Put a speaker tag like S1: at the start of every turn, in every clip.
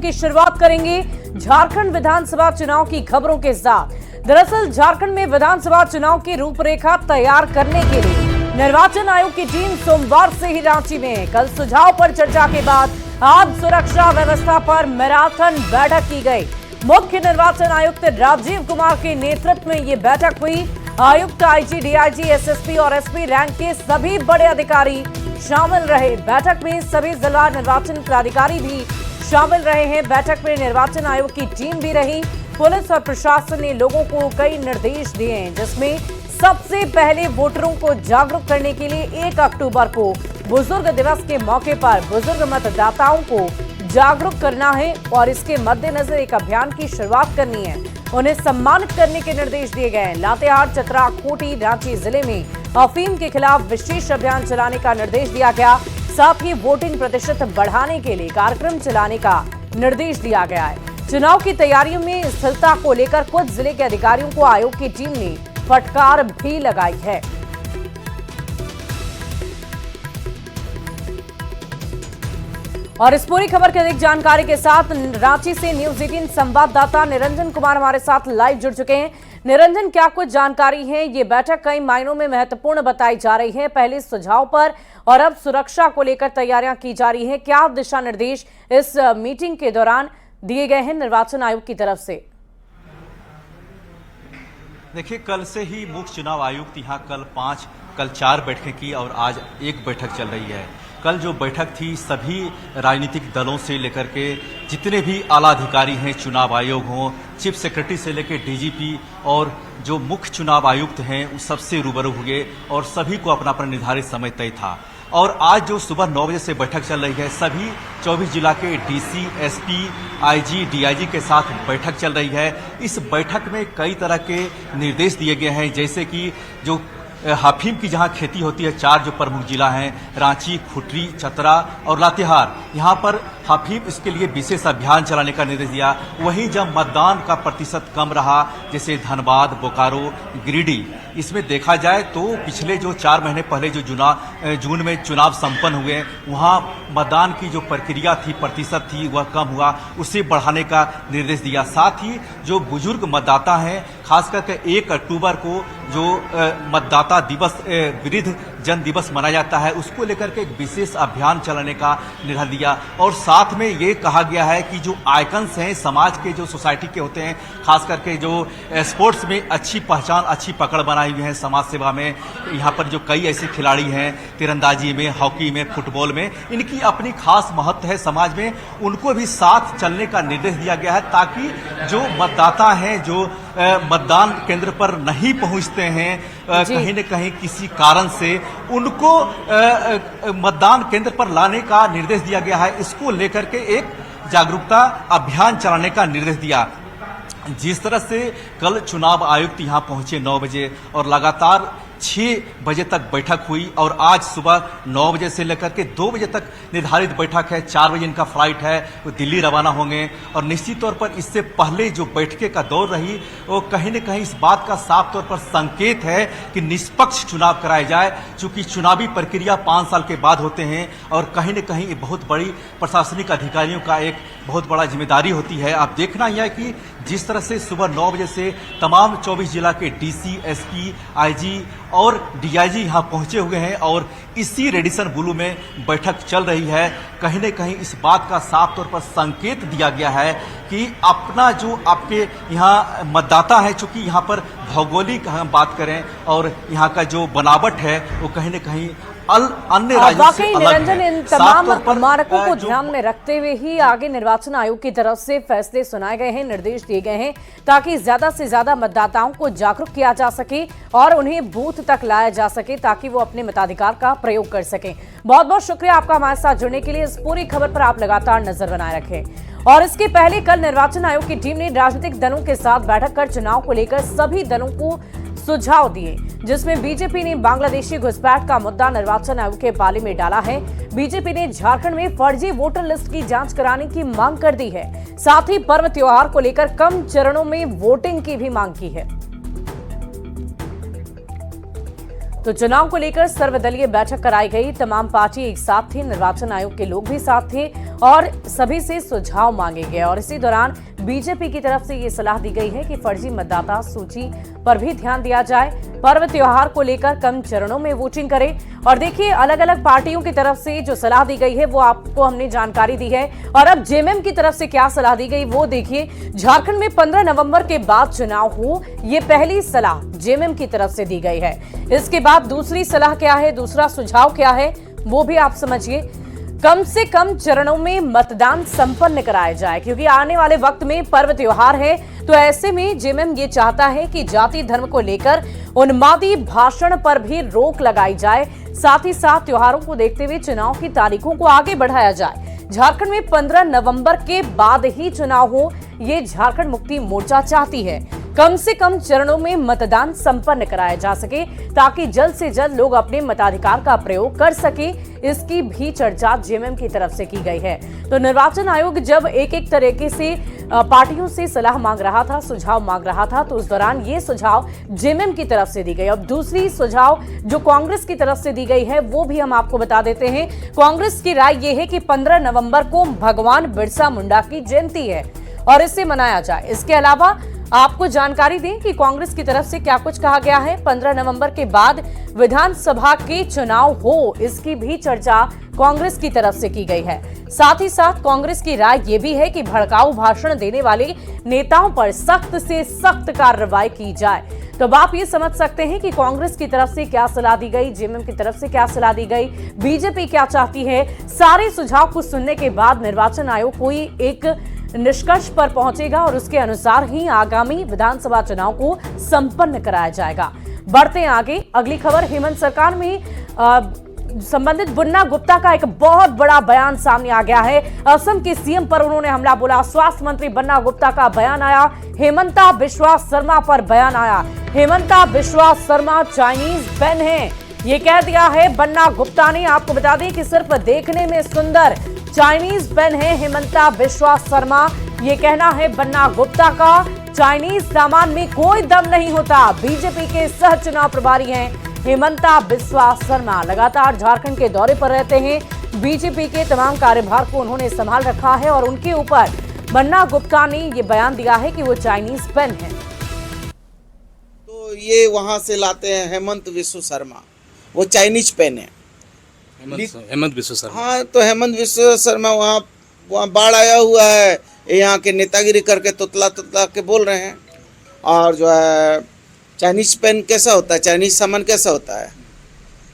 S1: की शुरुआत करेंगे झारखंड विधानसभा चुनाव की खबरों के साथ। दरअसल झारखंड में विधानसभा चुनाव की रूपरेखा तैयार करने के लिए निर्वाचन आयोग की टीम सोमवार से ही रांची में है। कल सुझाव पर चर्चा के बाद आज सुरक्षा व्यवस्था पर मैराथन बैठक की गई। मुख्य निर्वाचन आयुक्त राजीव कुमार के नेतृत्व में ये बैठक हुई। आयुक्त, आईजी, डीआईजी, एसएसपी और एसपी रैंक के सभी बड़े अधिकारी शामिल रहे। बैठक में सभी जिला निर्वाचन पदाधिकारी भी शामिल रहे हैं। बैठक में निर्वाचन आयोग की टीम भी रही। पुलिस और प्रशासन ने लोगों को कई निर्देश दिए हैं, जिसमें सबसे पहले वोटरों को जागरूक करने के लिए 1 अक्टूबर को बुजुर्ग दिवस के मौके पर बुजुर्ग मतदाताओं को जागरूक करना है और इसके मद्देनजर एक अभियान की शुरुआत करनी है। उन्हें सम्मानित करने के निर्देश दिए गए हैं। लातेहार, चतरा, खूंटी, रांची जिले में अफीम के खिलाफ विशेष अभियान चलाने का निर्देश दिया गया। साथ ही वोटिंग प्रतिशत बढ़ाने के लिए कार्यक्रम चलाने का निर्देश दिया गया है। चुनाव की तैयारियों में स्थिरता को लेकर कुछ जिले के अधिकारियों को आयोग की टीम ने फटकार भी लगाई है। और इस पूरी खबर की अधिक जानकारी के साथ रांची से न्यूज़ 18 संवाददाता निरंजन कुमार हमारे साथ लाइव जुड़ चुके हैं। निरंजन, क्या कुछ जानकारी है? ये बैठक कई मायनों में महत्वपूर्ण बताई जा रही है। पहले सुझाव पर और अब सुरक्षा को लेकर तैयारियां की जा रही हैं। क्या दिशा निर्देश इस मीटिंग के दौरान दिए गए हैं निर्वाचन आयोग की तरफ से?
S2: देखिए, कल से ही मुख्य चुनाव आयुक्त यहाँ कल 4 बैठकें की और आज 1 बैठक चल रही है। कल जो बैठक थी सभी राजनीतिक दलों से लेकर के जितने भी आला अधिकारी हैं, चुनाव आयोग हों, चीफ सेक्रेटरी से लेकर डीजीपी और जो मुख्य चुनाव आयुक्त हैं उन सबसे रूबरू हुए और सभी को अपना अपना निर्धारित समय तय था। और आज जो सुबह 9 बजे से बैठक चल रही है, सभी 24 जिला के डीसी, एसपी, आईजी, डीआईजी के साथ बैठक चल रही है। इस बैठक में कई तरह के निर्देश दिए गए हैं, जैसे कि जो अफीम की जहां खेती होती है, 4 जो प्रमुख जिला हैं, रांची, खूंटी, चतरा और लातेहार, यहां पर अफीम इसके लिए विशेष अभियान चलाने का निर्देश दिया। वहीं जब मतदान का प्रतिशत कम रहा, जैसे धनबाद, बोकारो, गिरिडीह, इसमें देखा जाए तो पिछले जो 4 महीने पहले जो जून में चुनाव संपन्न हुए, वहां मतदान की जो प्रक्रिया थी, प्रतिशत थी, वह कम हुआ, उसे बढ़ाने का निर्देश दिया। साथ ही जो बुजुर्ग मतदाता हैं, खास करके 1 अक्टूबर को जो मतदाता दिवस, वृद्ध जन दिवस मनाया जाता है, उसको लेकर के एक विशेष अभियान चलाने का निर्णय दिया। और साथ में ये कहा गया है कि जो आइकन्स हैं समाज के, जो सोसाइटी के होते हैं, खास करके जो स्पोर्ट्स में अच्छी पहचान, अच्छी पकड़ बनाई हुई है समाज सेवा में, यहाँ पर जो कई ऐसे खिलाड़ी हैं, तीरंदाजी में, हॉकी में, फुटबॉल में, इनकी अपनी खास महत्व है समाज में, उनको भी साथ चलने का निर्देश दिया गया है, ताकि जो मतदाता हैं, जो मतदान केंद्र पर नहीं पहुंचते हैं कहीं न कहीं किसी कारण से, उनको मतदान केंद्र पर लाने का निर्देश दिया गया है। इसको लेकर के एक जागरूकता अभियान चलाने का निर्देश दिया। जिस तरह से कल चुनाव आयुक्त यहां पहुंचे 9 बजे और लगातार 6 बजे तक बैठक हुई और आज सुबह 9 बजे से लेकर के 2 बजे तक निर्धारित बैठक है। 4 बजे इनका फ्लाइट है, वो दिल्ली रवाना होंगे। और निश्चित तौर पर इससे पहले जो बैठकें का दौर रही, वो कहीं न कहीं इस बात का साफ तौर पर संकेत है कि निष्पक्ष चुनाव कराया जाए, चूंकि चुनावी प्रक्रिया 5 साल के बाद होते हैं और कहीं न कहीं ये बहुत बड़ी प्रशासनिक अधिकारियों का एक बहुत बड़ा जिम्मेदारी होती है। आप देखना यह है कि जिस तरह से सुबह 9 बजे से तमाम 24 जिला के डीसी, एसपी, आईजी और डीआईजी यहां पहुंचे हुए हैं और इसी रेडिसन ब्लू में बैठक चल रही है। कहीं न कहीं इस बात का साफ तौर पर संकेत दिया गया है कि अपना जो आपके यहाँ मतदाता है, चूंकि यहाँ पर भौगोलिक हम बात करें और यहाँ का जो बनावट है वो कहीं न कहीं अन्य राज्यों से अलग है।
S1: निरंजन, इन तमाम मानकों को ध्यान में रखते हुए ही आगे निर्वाचन आयोग की तरफ से फैसले सुनाए गए हैं, निर्देश दिए गए हैं, ताकि ज्यादा से ज्यादा मतदाताओं को जागरूक किया जा सके और उन्हें बूथ तक लाया जा सके, ताकि वो अपने मताधिकार का प्रयोग कर सकें। बहुत बहुत शुक्रिया आपका हमारे साथ जुड़ने के लिए। इस पूरी खबर पर आप लगातार नजर बनाए रखें। और इसके पहले कल निर्वाचन आयोग की टीम ने राजनीतिक दलों के साथ बैठक कर चुनाव को लेकर सभी दलों को सुझाव दिए, जिसमें बीजेपी ने बांग्लादेशी घुसपैठ का मुद्दा निर्वाचन आयोग के पाले में डाला है। बीजेपी ने झारखंड में फर्जी वोटर लिस्ट की जांच कराने की मांग कर दी है। साथ ही पर्व त्योहार को लेकर कम चरणों में वोटिंग की भी मांग की है। तो चुनाव को लेकर सर्वदलीय बैठक कराई गई। तमाम पार्टी एक साथ थी, निर्वाचन आयोग के लोग भी साथ थे और सभी से सुझाव मांगे गए। और इसी दौरान बीजेपी की तरफ से ये सलाह दी गई है कि फर्जी मतदाता सूची पर भी ध्यान दिया जाए, पर्व त्योहार को लेकर कम चरणों में वोटिंग करें। और देखिए, अलग अलग पार्टियों की तरफ से जो सलाह दी गई है वो आपको हमने जानकारी दी है। और अब जेएमएम की तरफ से क्या सलाह दी गई वो देखिए। झारखंड में 15 नवंबर के बाद चुनाव हो, ये पहली सलाह जेएमएम की तरफ से दी गई है। इसके बाद दूसरी सलाह क्या है, दूसरा सुझाव क्या है वो भी आप समझिए। कम से कम चरणों में मतदान संपन्न कराया जाए, क्योंकि आने वाले वक्त में पर्व त्योहार है। तो ऐसे में जेएमएम ये चाहता है कि जाति धर्म को लेकर उन्मादी भाषण पर भी रोक लगाई जाए। साथ ही साथ त्योहारों को देखते हुए चुनाव की तारीखों को आगे बढ़ाया जाए। झारखंड में 15 नवंबर के बाद ही चुनाव हो, ये झारखंड मुक्ति मोर्चा चाहती है। कम से कम चरणों में मतदान संपन्न कराया जा सके ताकि जल्द से जल्द लोग अपने मताधिकार का प्रयोग कर सके। इसकी भी चर्चा जेएमएम की तरफ से की गई है। तो निर्वाचन आयोग जब एक एक तरीके से पार्टियों से सलाह मांग रहा था, सुझाव मांग रहा था, तो उस दौरान ये सुझाव जेएमएम की तरफ से दी गई। अब दूसरी सुझाव जो कांग्रेस की तरफ से दी गई है वो भी हम आपको बता देते हैं। कांग्रेस की राय ये है कि 15 नवंबर को भगवान बिरसा मुंडा की जयंती है और इसे मनाया जाए। इसके अलावा आपको जानकारी दें कि कांग्रेस की तरफ से क्या कुछ कहा गया है। 15 नवंबर के बाद विधानसभा के चुनाव हो, इसकी भी चर्चा कांग्रेस की तरफ से की गई है। साथ ही साथ कांग्रेस की राय यह भी है कि भड़काऊ भाषण देने वाले नेताओं पर सख्त से सख्त कार्रवाई की जाए। तो अब आप ये समझ सकते हैं कि कांग्रेस की तरफ से क्या सलाह दी गई, जेएमएम की तरफ से क्या सलाह दी गई, बीजेपी क्या चाहती है। सारे सुझाव को सुनने के बाद निर्वाचन आयोग कोई एक निष्कर्ष पर पहुंचेगा और उसके अनुसार ही आगामी विधानसभा चुनाव को संपन्न कराया जाएगा। बढ़ते हैं आगे, अगली खबर। हेमंत सरकार में संबंधित बन्ना गुप्ता का एक बहुत बड़ा बयान सामने आ गया है। असम के सीएम पर उन्होंने हमला बोला। स्वास्थ्य मंत्री बन्ना गुप्ता का बयान आया। हेमंता बिश्वा शर्मा पर बयान आया। हेमंता बिश्वा शर्मा चाइनीज पेन है, ये कह दिया है बन्ना गुप्ता ने। आपको बता दें कि सिर्फ देखने में सुंदर चाइनीज पेन है हेमंता बिश्वा शर्मा, ये कहना है बन्ना गुप्ता का। चाइनीज सामान में कोई दम नहीं होता। बीजेपी के सह चुनाव प्रभारी हैं हेमंता बिश्वा शर्मा। लगातार झारखंड के दौरे पर रहते हैं। बीजेपी के तमाम कार्यभार को उन्होंने संभाल रखा है और उनके ऊपर बन्ना गुप्ता ने ये बयान दिया है कि वो चाइनीज पेन है।
S3: तो ये वहां से लाते हैं हेमंत विश्व शर्मा, वो चाइनीज पेन है।
S4: हेमंत विश्व शर्मा,
S3: हाँ, तो हेमंत विश्व शर्मा वहाँ बाढ़ आया हुआ है, यहाँ के नेतागिरी करके तुतला के बोल रहे हैं। और जो है चाइनीज पेन कैसा होता है, चाइनीज सामान कैसा होता है,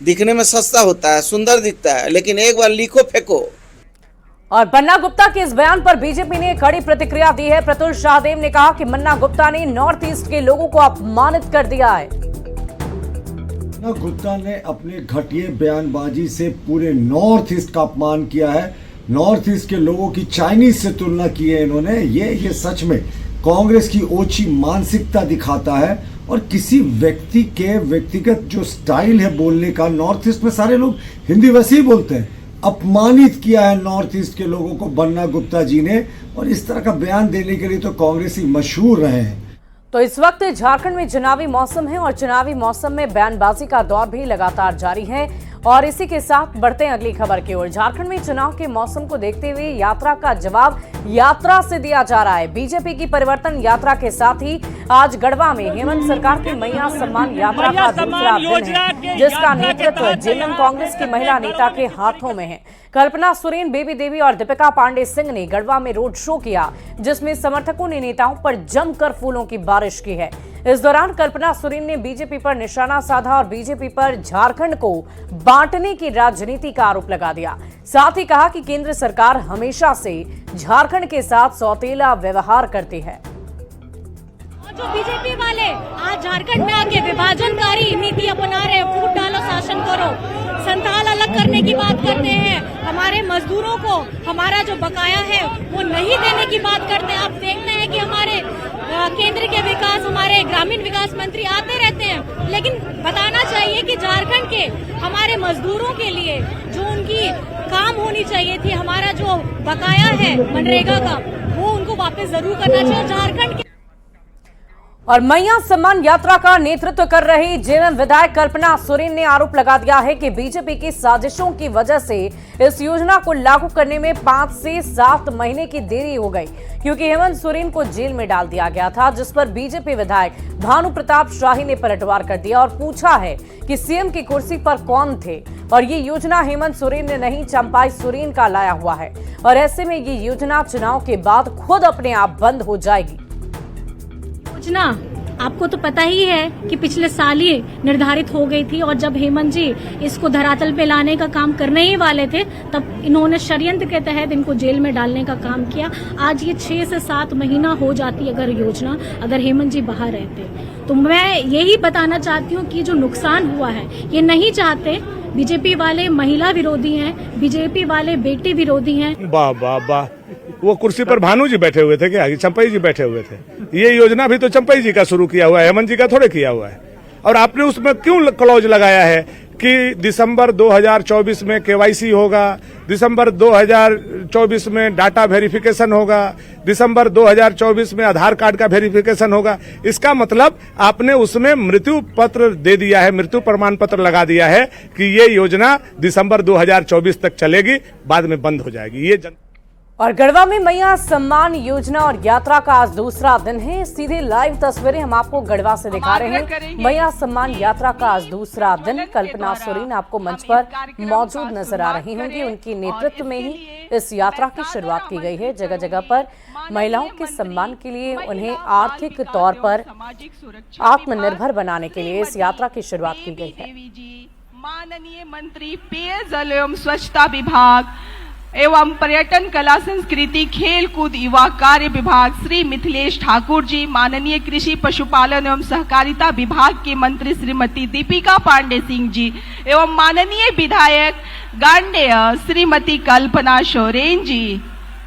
S3: दिखने में सस्ता होता है, सुंदर दिखता है, लेकिन एक बार लिखो फेंको।
S1: और बन्ना गुप्ता के इस बयान पर बीजेपी ने कड़ी प्रतिक्रिया दी है। प्रतुल शाहदेव ने कहा कि बन्ना गुप्ता ने नॉर्थ ईस्ट के लोगों को अपमानित कर दिया है।
S5: बन्ना गुप्ता ने अपने घटिया बयानबाजी से पूरे नॉर्थ ईस्ट का अपमान किया है। नॉर्थ ईस्ट के लोगों की चाइनीज से तुलना की है इन्होंने। ये सच में कांग्रेस की ओछी मानसिकता दिखाता है। और किसी व्यक्ति के व्यक्तिगत जो स्टाइल है बोलने का, नॉर्थ ईस्ट में सारे लोग हिंदी वैसे ही बोलते हैं, अपमानित किया है नॉर्थ ईस्ट के लोगों को बन्ना गुप्ता जी ने। और इस तरह का बयान देने के लिए तो कांग्रेसी मशहूर रहे हैं।
S1: तो इस वक्त झारखंड में चुनावी मौसम है और चुनावी मौसम में बयानबाजी का दौर भी लगातार जारी है। और इसी के साथ बढ़ते हैं अगली खबर की ओर। झारखंड में चुनाव के मौसम को देखते हुए यात्रा का जवाब यात्रा से दिया जा रहा है। बीजेपी की परिवर्तन यात्रा के साथ ही आज गढ़वा में हेमंत सरकार की मैया सम्मान यात्रा का दूसरा दिन है, जिसका नेतृत्व जेएमएम कांग्रेस की महिला नेता के हाथों में है। कल्पना सोरेन, बेबी देवी और दीपिका पांडे सिंह ने गढ़वा में रोड शो किया, जिसमें समर्थकों ने नेताओं पर जमकर फूलों की बारिश की है। इस दौरान कल्पना सोरेन ने बीजेपी पर निशाना साधा और बीजेपी पर झारखंड को बांटने की राजनीति का आरोप लगा दिया। साथ ही कहा कि केंद्र सरकार हमेशा से झारखंड के साथ सौतेला व्यवहार करती है।
S6: जो बीजेपी वाले आज झारखंड में आके विभाजनकारी नीति अपना रहे, फूट डालो शासन करो, संथाल अलग करने की बात करते हैं, हमारे मजदूरों को हमारा जो बकाया है वो नहीं देने की बात करते हैं। आप देखते हैं कि हमारे केंद्र के विकास, हमारे ग्रामीण विकास मंत्री आते रहते हैं, लेकिन बताना चाहिए कि झारखंड के हमारे मजदूरों के लिए जो उनकी काम होनी चाहिए थी, हमारा जो बकाया है मनरेगा का, वो उनको वापस जरूर करना चाहिए। झारखंड के
S1: और मैया सम्मान यात्रा का नेतृत्व कर रही जेएमएम विधायक कल्पना सोरेन ने आरोप लगा दिया है कि बीजेपी की साजिशों की वजह से इस योजना को लागू करने में 5 से 7 महीने की देरी हो गई, क्योंकि हेमंत सोरेन को जेल में डाल दिया गया था, जिस पर बीजेपी विधायक भानु प्रताप शाही ने पलटवार कर दिया और पूछा है कि सीएम की कुर्सी पर कौन थे और ये योजना हेमंत सोरेन ने नहीं, चंपाई सोरेन का लाया हुआ है और ऐसे में ये योजना चुनाव के बाद खुद अपने आप बंद हो जाएगी।
S6: योजना आपको तो पता ही है कि पिछले साल ही निर्धारित हो गई थी और जब हेमंत जी इसको धरातल पे लाने का काम करने ही वाले थे तब इन्होंने षड्यंत्र के तहत इनको जेल में डालने का काम किया। आज ये 6 से 7 महीना हो जाती अगर योजना, अगर हेमंत जी बाहर रहते तो मैं यही बताना चाहती हूँ कि जो नुकसान हुआ है ये नहीं चाहते। बीजेपी वाले महिला विरोधी हैं, बीजेपी वाले बेटी विरोधी हैं।
S7: वाह वाह वाह, वो कुर्सी पर भानु जी बैठे हुए थे क्या? चंपई जी बैठे हुए थे। ये योजना भी तो चंपई जी का शुरू किया हुआ है, हेमंत जी का थोड़े किया हुआ है। और आपने उसमें क्यों क्लॉज लगाया है कि दिसंबर 2024 में केवाईसी होगा, दिसंबर 2024 में डाटा वेरिफिकेशन होगा, दिसंबर 2024 में आधार कार्ड का वेरिफिकेशन होगा। इसका मतलब आपने उसमें मृत्यु पत्र दे दिया है, मृत्यु प्रमाण पत्र लगा दिया है कि ये योजना दिसंबर 2024 तक चलेगी, बाद में बंद हो जाएगी। ये
S1: और गढ़वा में मैया सम्मान योजना और यात्रा का आज दूसरा दिन है। सीधे लाइव तस्वीरें हम आपको गढ़वा से दिखा रहे हैं। मैया सम्मान यात्रा का आज दूसरा दिन। कल्पना सोरेन आपको मंच पर मौजूद नजर आ रही होंगी। उनके नेतृत्व में ही इस यात्रा की शुरुआत की गई है। जगह जगह पर महिलाओं के सम्मान के लिए, उन्हें आर्थिक तौर पर आत्मनिर्भर बनाने के लिए इस यात्रा की शुरुआत की गई है।
S8: माननीय मंत्री पेयजल एवं स्वच्छता विभाग एवं पर्यटन, कला, संस्कृति, खेल कूद, युवा कार्य विभाग श्री मिथिलेश ठाकुर जी, माननीय कृषि, पशुपालन एवं सहकारिता विभाग के मंत्री श्रीमती दीपिका पांडे सिंह जी एवं माननीय विधायक गांडेय श्रीमती कल्पना सोरेन जी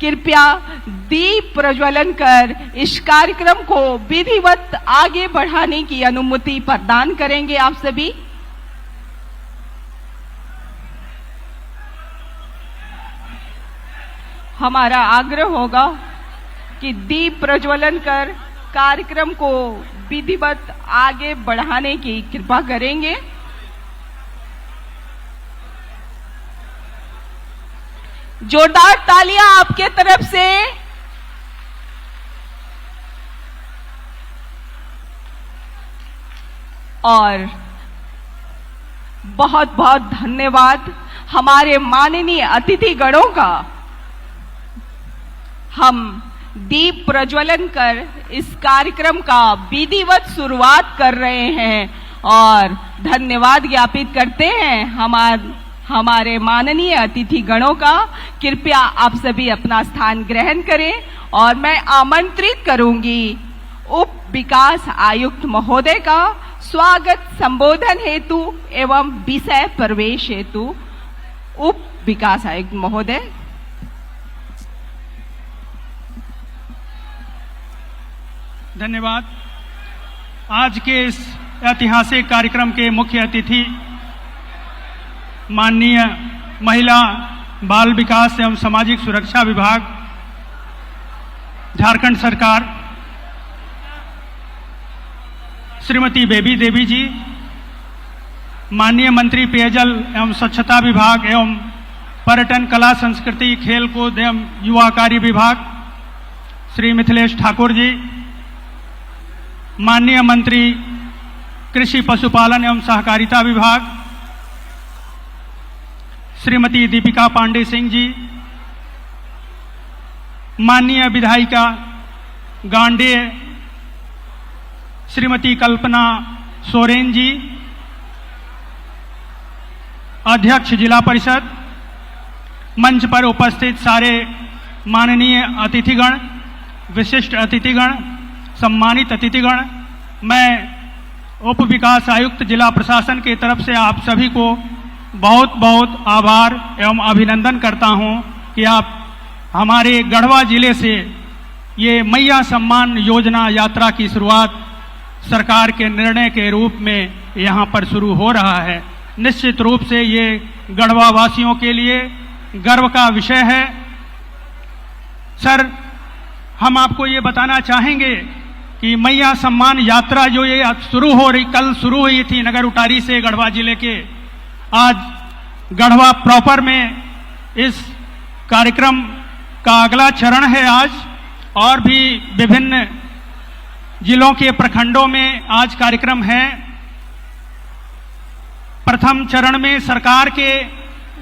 S8: कृपया दीप प्रज्वलन कर इस कार्यक्रम को विधिवत आगे बढ़ाने की अनुमति प्रदान करेंगे। आप सभी हमारा आग्रह होगा कि दीप प्रज्वलन कर कार्यक्रम को विधिवत आगे बढ़ाने की कृपा करेंगे। जोरदार तालियां आपके तरफ से। और बहुत बहुत धन्यवाद हमारे माननीय अतिथिगणों का। हम दीप प्रज्वलन कर इस कार्यक्रम का विधिवत शुरुआत कर रहे हैं और धन्यवाद ज्ञापित करते हैं हमारे माननीय अतिथि गणों का। कृपया आप सभी अपना स्थान ग्रहण करें और मैं आमंत्रित करूंगी उप विकास आयुक्त महोदय का स्वागत संबोधन हेतु एवं विषय प्रवेश हेतु। उप विकास आयुक्त महोदय।
S9: धन्यवाद। आज के इस ऐतिहासिक कार्यक्रम के मुख्य अतिथि माननीय महिला, बाल विकास एवं सामाजिक सुरक्षा विभाग, झारखंड सरकार, श्रीमती बेबी देवी जी, माननीय मंत्री पेयजल एवं स्वच्छता विभाग एवं पर्यटन, कला, संस्कृति, खेल कूद एवं युवा कार्य विभाग श्री मिथिलेश ठाकुर जी, माननीय मंत्री कृषि, पशुपालन एवं सहकारिता विभाग श्रीमती दीपिका पांडे सिंह जी, माननीय विधायिका गांडेय श्रीमती कल्पना सोरेन जी, अध्यक्ष जिला परिषद, मंच पर उपस्थित सारे माननीय अतिथिगण, विशिष्ट अतिथिगण, सम्मानित अतिथिगण, मैं उप विकास आयुक्त जिला प्रशासन की तरफ से आप सभी को बहुत बहुत आभार एवं अभिनंदन करता हूं कि आप हमारे गढ़वा जिले से ये मैया सम्मान योजना यात्रा की शुरुआत सरकार के निर्णय के रूप में यहाँ पर शुरू हो रहा है। निश्चित रूप से ये गढ़वा वासियों के लिए गर्व का विषय है। सर, हम आपको ये बताना चाहेंगे कि मैया सम्मान यात्रा जो ये शुरू हो रही, कल शुरू हुई थी नगर उटारी से गढ़वा जिले के, आज गढ़वा प्रॉपर में इस कार्यक्रम का अगला चरण है आज, और भी विभिन्न जिलों के प्रखंडों में आज कार्यक्रम है। प्रथम चरण में सरकार के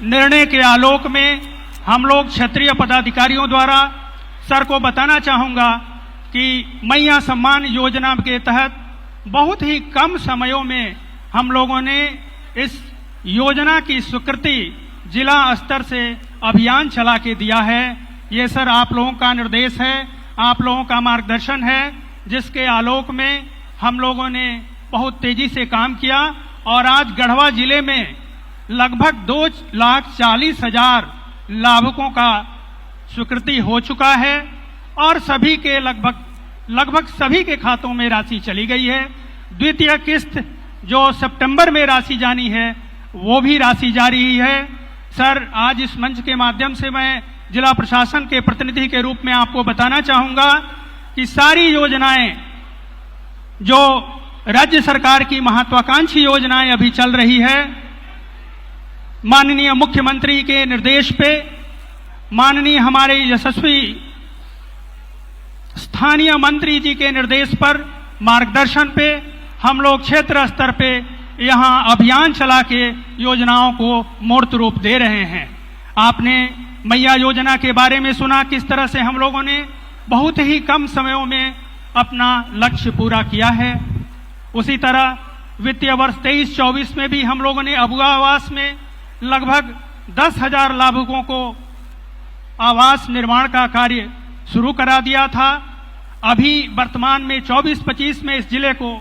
S9: निर्णय के आलोक में हम लोग क्षेत्रीय पदाधिकारियों द्वारा सर को बताना चाहूंगा कि मैया सम्मान योजना के तहत बहुत ही कम समयों में हम लोगों ने इस योजना की स्वीकृति जिला स्तर से अभियान चला के दिया है। ये सर आप लोगों का निर्देश है, आप लोगों का मार्गदर्शन है, जिसके आलोक में हम लोगों ने बहुत तेजी से काम किया और आज गढ़वा जिले में लगभग 2,40,000 लाभुकों का स्वीकृति हो चुका है और सभी के लगभग सभी के खातों में राशि चली गई है। द्वितीय किस्त जो सितंबर में राशि जानी है वो भी राशि जा रही है। सर, आज इस मंच के माध्यम से मैं जिला प्रशासन के प्रतिनिधि के रूप में आपको बताना चाहूंगा कि सारी योजनाएं जो राज्य सरकार की महत्वाकांक्षी योजनाएं अभी चल रही है, माननीय मुख्यमंत्री के निर्देश पे, माननीय हमारे यशस्वी स्थानीय मंत्री जी के निर्देश पर, मार्गदर्शन पे हम लोग क्षेत्र स्तर पे यहां अभियान चला के योजनाओं को मूर्त रूप दे रहे हैं। आपने मैया योजना के बारे में सुना, किस तरह से हम लोगों ने बहुत ही कम समयों में अपना लक्ष्य पूरा किया है। उसी तरह वित्तीय वर्ष 23-24 में भी हम लोगों ने अबुआ आवास में लगभग 10,000 लाभुकों को आवास निर्माण का कार्य शुरू करा दिया था। अभी वर्तमान में 24-25 में इस जिले को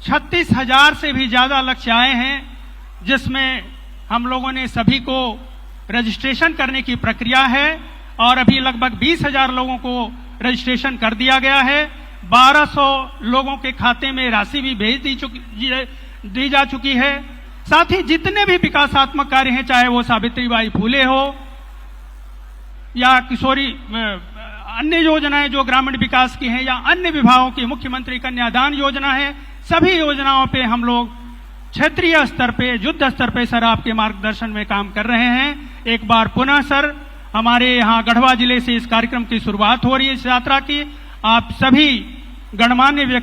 S9: 36,000 से भी ज्यादा लक्ष्य आए हैं, जिसमें हम लोगों ने सभी को रजिस्ट्रेशन करने की प्रक्रिया है और अभी लगभग 20,000 लोगों को रजिस्ट्रेशन कर दिया गया है। 1200 लोगों के खाते में राशि भी भेज दी जा चुकी है। साथ ही जितने भी विकासात्मक कार्य हैं, चाहे वो सावित्रीबाई फूले हो या किशोरी अन्य योजनाएं जो ग्रामीण विकास की हैं या अन्य विभागों की मुख्यमंत्री कन्यादान योजना है, सभी योजनाओं पे हम लोग क्षेत्रीय स्तर पे, युद्ध स्तर पे सर आपके मार्गदर्शन में काम कर रहे हैं। एक बार पुनः सर, हमारे यहाँ गढ़वा जिले से इस कार्यक्रम की शुरुआत हो रही है, इस यात्रा की। आप सभी गणमान्य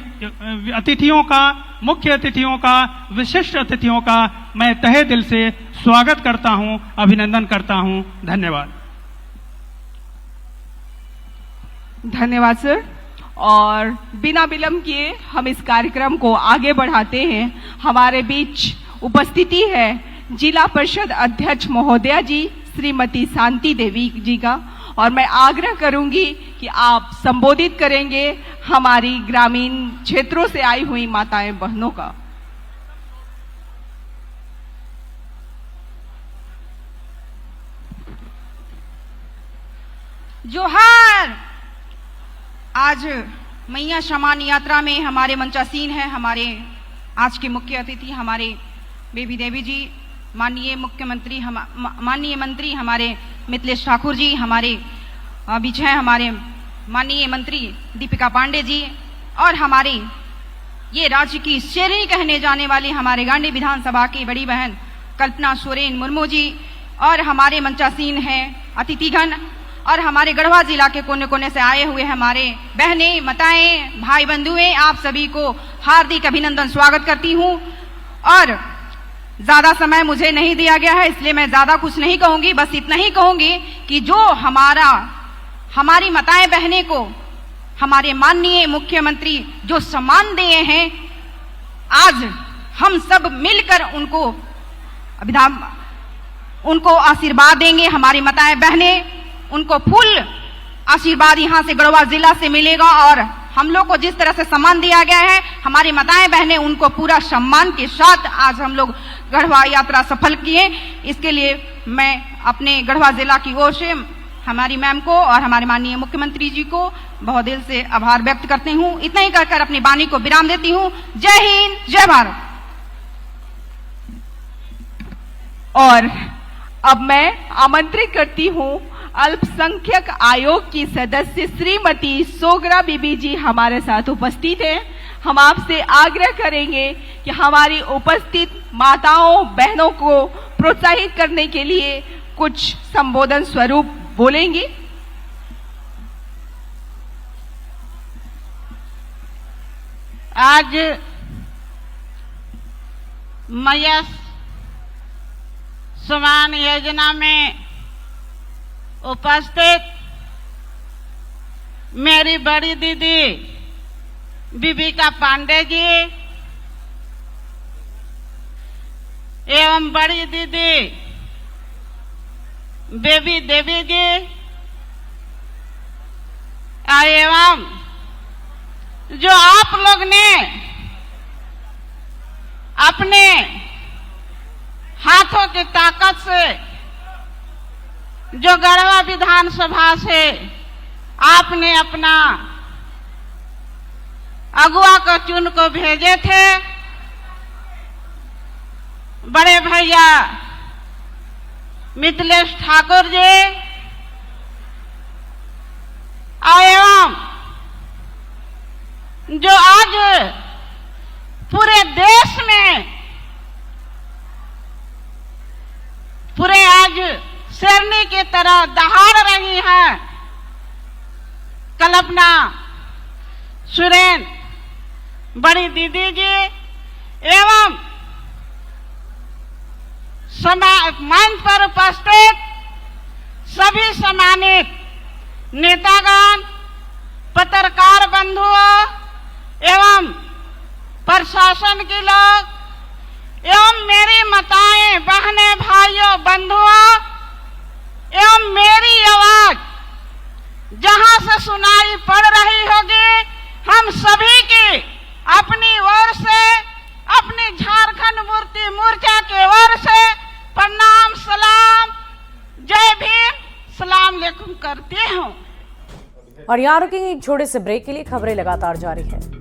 S9: अतिथियों का, मुख्य अतिथियों का, विशिष्ट अतिथियों का मैं तहे दिल से स्वागत करता हूं, अभिनंदन करता हूं। धन्यवाद।
S8: धन्यवाद सर। और बिना विलंब किए हम इस कार्यक्रम को आगे बढ़ाते हैं। हमारे बीच उपस्थिति है जिला परिषद अध्यक्ष महोदया जी श्रीमती शांति देवी जी का, और मैं आग्रह करूंगी कि आप संबोधित करेंगे हमारी ग्रामीण क्षेत्रों से आई हुई माताएं बहनों का।
S10: जोहार। आज मैया सम्मान यात्रा में हमारे मंचासीन हैं हमारे आज के मुख्य अतिथि हमारे बेबी देवी जी, माननीय मुख्यमंत्री माननीय मंत्री हमारे मिथिलेश ठाकुर जी, हमारे बीच हैं हमारे माननीय मंत्री दीपिका पांडे जी, और हमारी ये राज्य की शेरनी कहने जाने वाली हमारे गांडी विधानसभा की बड़ी बहन कल्पना सोरेन मुर्मू जी, और हमारे मंचासीन हैं अतिथिगण, और हमारे गढ़वा जिला के कोने कोने से आए हुए हमारे बहनें, माताएं, भाई बंधुएं, आप सभी को हार्दिक अभिनंदन स्वागत करती हूं। और ज्यादा समय मुझे नहीं दिया गया है, इसलिए मैं ज्यादा कुछ नहीं कहूंगी, बस इतना ही कहूंगी कि जो हमारी माताएं बहनें को हमारे माननीय मुख्यमंत्री जो सम्मान दिए हैं, आज हम सब मिलकर उनको आशीर्वाद देंगे। हमारी माताएं बहनें, उनको फुल आशीर्वाद यहाँ से गढ़वा जिला से मिलेगा, और हम लोग को जिस तरह से सम्मान दिया गया है, हमारी माताएं बहनें उनको पूरा सम्मान के साथ आज हम लोग गढ़वा यात्रा सफल किए। इसके लिए मैं अपने गढ़वा जिला की ओर से हमारी मैम को और हमारे माननीय मुख्यमंत्री जी को बहुत दिल से आभार व्यक्त करती हूँ। इतना ही कहकर अपनी वाणी को विराम देती हूँ। जय हिंद, जय भारत।
S8: और अब मैं आमंत्रित करती हूँ अल्पसंख्यक आयोग की सदस्य श्रीमती सोगरा बीबी जी हमारे साथ उपस्थित हैं। हम आपसे आग्रह करेंगे कि हमारी उपस्थित माताओं बहनों को प्रोत्साहित करने के लिए कुछ संबोधन स्वरूप बोलेंगी।
S11: आज मैया समान योजना में उपस्थित मेरी बड़ी दीदी बीबिका पांडे जी एवं बड़ी दीदी बेबी देवी जी एवं जो आप लोग ने अपने हाथों की ताकत से जो गढ़वा विधानसभा से आपने अपना अगुआ को चुन को भेजे थे, बड़े भैया मिथिलेश ठाकुर जी एवं जो आज पूरे देश में पूरे आज शेरनी की तरह दहाड़ रही है, कल्पना सुरेन बड़ी दीदी जी एवं मंच पर उपस्थित सभी सम्मानित नेतागण, पत्रकार बंधुओं एवं प्रशासन के लोग एवं मेरी माताएं बहनें भाइयों बंधुओं एवं मेरी आवाज जहां से सुनाई पड़ रही होगी, हम सभी की अपनी ओर से अपनी झारखंड मुक्ति मोर्चा के ओर से प्रणाम सलाम जय भीम सलाम अलैकुम करती हूँ।
S1: और यहाँ रुकेंगे एक छोटे से ब्रेक के लिए। खबरें लगातार जारी है।